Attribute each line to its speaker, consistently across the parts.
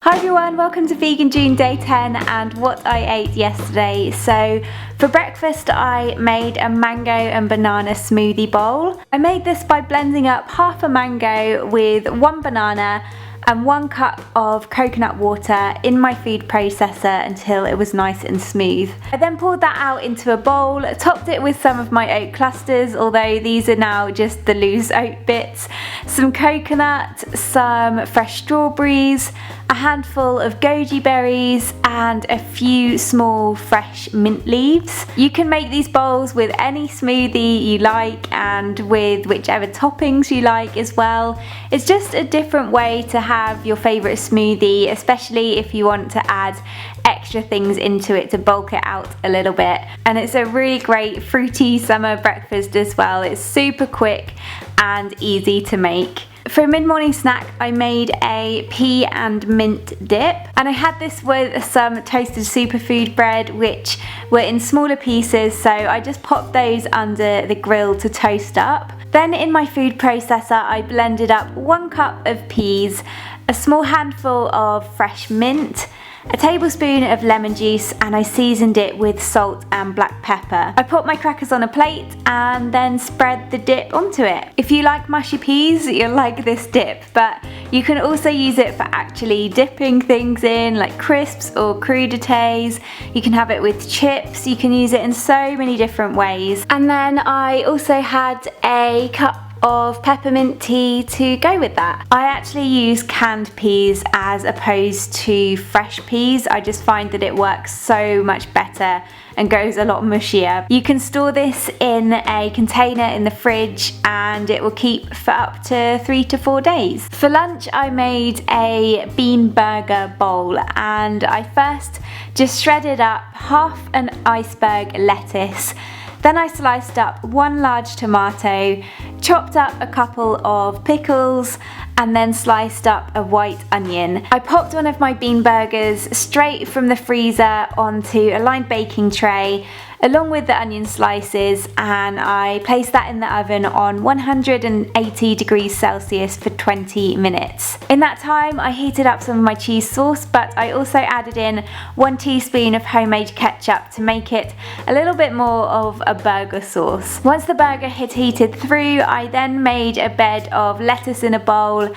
Speaker 1: Hi everyone, welcome to Vegan June Day 10 and what I ate yesterday. So for breakfast I made a mango and banana smoothie bowl. I made this by blending up half a mango with 1 banana and 1 cup of coconut water in my food processor until it was nice and smooth. I then poured that out into a bowl, topped it with some of my oat clusters, although these are now just the loose oat bits, some coconut, some fresh strawberries, a handful of goji berries and a few small fresh mint leaves. You can make these bowls with any smoothie you like and with whichever toppings you like as well. It's just a different way to have your favourite smoothie, especially if you want to add extra things into it to bulk it out a little bit. And it's a really great fruity summer breakfast as well. It's super quick and easy to make. For a mid-morning snack I made a pea and mint dip, and I had this with some toasted superfood bread which were in smaller pieces, so I just popped those under the grill to toast up. Then in my food processor I blended up 1 cup of peas, a small handful of fresh mint, a tablespoon of lemon juice, and I seasoned it with salt and black pepper. I put my crackers on a plate and then spread the dip onto it. If you like mushy peas, you'll like this dip, but you can also use it for actually dipping things in, like crisps or crudités. You can have it with chips, you can use it in so many different ways. And then I also had a cup of peppermint tea to go with that. I actually use canned peas as opposed to fresh peas. I just find that it works so much better and goes a lot mushier. You can store this in a container in the fridge and it will keep for up to 3 to 4 days. For lunch I made a bean burger bowl, and I first just shredded up half an iceberg lettuce. Then I sliced up 1 large tomato, chopped up a couple of pickles, and then sliced up a white onion. I popped one of my bean burgers straight from the freezer onto a lined baking tray along with the onion slices, and I placed that in the oven on 180 degrees Celsius for 20 minutes. In that time I heated up some of my cheese sauce, but I also added in 1 teaspoon of homemade ketchup to make it a little bit more of a burger sauce. Once the burger had heated through, I then made a bed of lettuce in a bowl,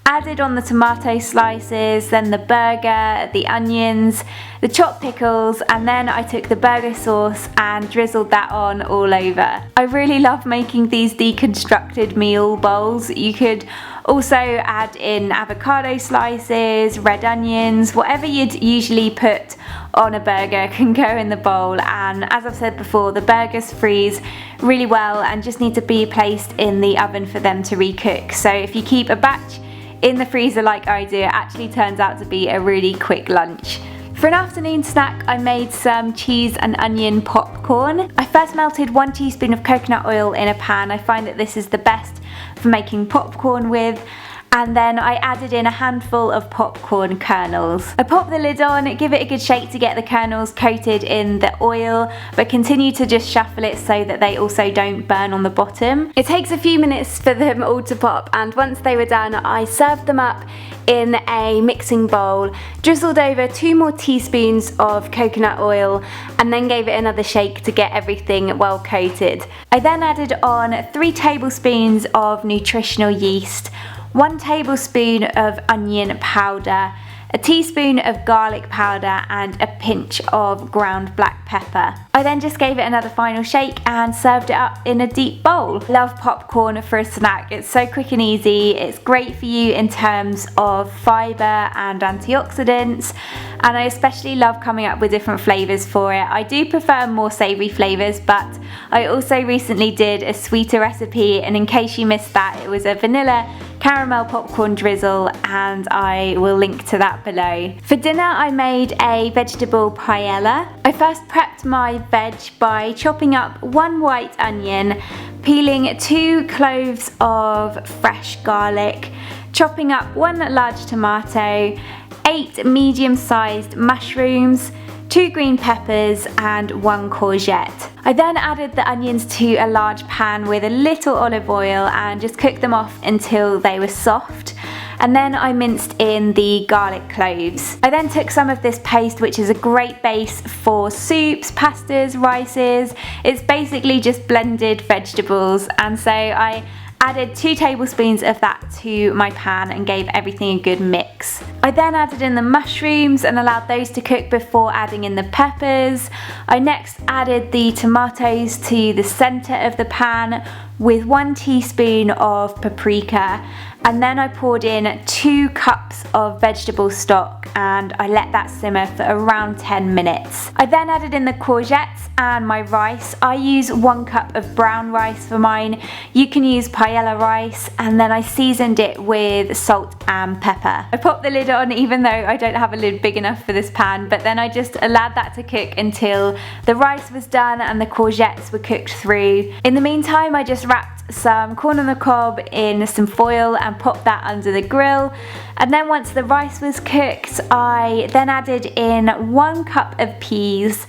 Speaker 1: added on the tomato slices, then the burger, the onions, the chopped pickles, and then I took the burger sauce and drizzled that on all over. I really love making these deconstructed meal bowls. You could also add in avocado slices, red onions, whatever you'd usually put on a burger can go in the bowl. And as I've said before, the burgers freeze really well and just need to be placed in the oven for them to recook. So if you keep a batch in the freezer like I do, it actually turns out to be a really quick lunch. For an afternoon snack I made some cheese and onion popcorn. I first melted 1 teaspoon of coconut oil in a pan. I find that this is the best for making popcorn with. And then I added in a handful of popcorn kernels. I pop the lid on, give it a good shake to get the kernels coated in the oil, but continue to just shuffle it so that they also don't burn on the bottom. It takes a few minutes for them all to pop, and once they were done I served them up in a mixing bowl, drizzled over 2 more teaspoons of coconut oil, and then gave it another shake to get everything well coated. I then added on 3 tablespoons of nutritional yeast, 1 tablespoon of onion powder, a teaspoon of garlic powder, and a pinch of ground black pepper. I then just gave it another final shake and served it up in a deep bowl. Love popcorn for a snack. It's so quick and easy. It's great for you in terms of fibre and antioxidants, and I especially love coming up with different flavours for it. I do prefer more savoury flavours, but I also recently did a sweeter recipe, and in case you missed that, it was a vanilla caramel popcorn drizzle, and I will link to that below. For dinner I made a vegetable paella. I first prepped my veg by chopping up 1 white onion, peeling 2 cloves of fresh garlic, chopping up 1 large tomato, 8 medium-sized mushrooms, 2 green peppers and 1 courgette. I then added the onions to a large pan with a little olive oil and just cooked them off until they were soft. and then I minced in the garlic cloves. I then took some of this paste, which is a great base for soups, pastas, rices. It's basically just blended vegetables, and so I added 2 tablespoons of that to my pan and gave everything a good mix. I then added in the mushrooms and allowed those to cook before adding in the peppers. I next added the tomatoes to the centre of the pan with 1 teaspoon of paprika, and then I poured in 2 cups of vegetable stock and I let that simmer for around 10 minutes. I then added in the courgettes and my rice. I use 1 cup of brown rice for mine. You can use paella rice, and then I seasoned it with salt and pepper. I popped the lid on even though I don't have a lid big enough for this pan, but then I just allowed that to cook until the rice was done and the courgettes were cooked through. In the meantime, I just wrapped some corn on the cob in some foil and popped that under the grill, and then once the rice was cooked, I then added in 1 cup of peas,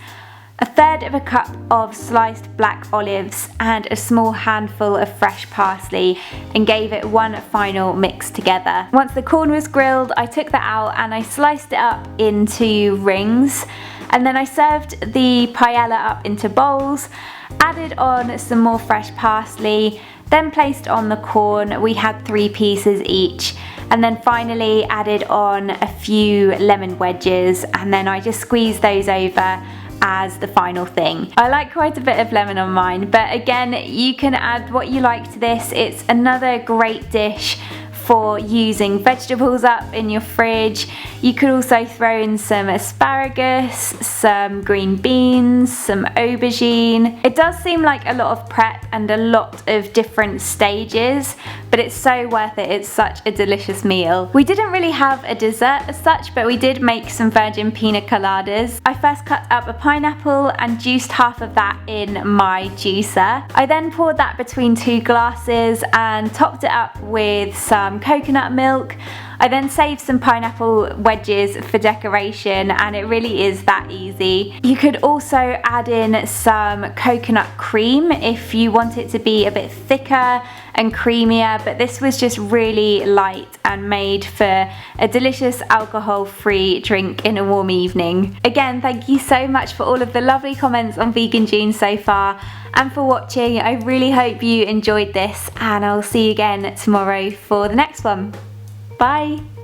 Speaker 1: 1/3 of a cup of sliced black olives and a small handful of fresh parsley, and gave it one final mix together. Once the corn was grilled, I took that out and I sliced it up into rings, and then I served the paella up into bowls, added on some more fresh parsley, then placed on the corn. We had 3 pieces each, and then finally added on a few lemon wedges, and then I just squeezed those over as the final thing. I like quite a bit of lemon on mine, but again, you can add what you like to this. It's another great dish for using vegetables up in your fridge. You could also throw in some asparagus, some green beans, some aubergine. It does seem like a lot of prep and a lot of different stages, but it's so worth it. It's such a delicious meal. We didn't really have a dessert as such, but we did make some virgin pina coladas. I first cut up a pineapple and juiced half of that in my juicer. I then poured that between 2 glasses and topped it up with some coconut milk. I then saved some pineapple wedges for decoration, and it really is that easy. You could also add in some coconut cream if you want it to be a bit thicker and creamier, but this was just really light and made for a delicious alcohol-free drink in a warm evening. Again, thank you so much for all of the lovely comments on Vegan June so far, and for watching. I really hope you enjoyed this, and I'll see you again tomorrow for the next one. Bye!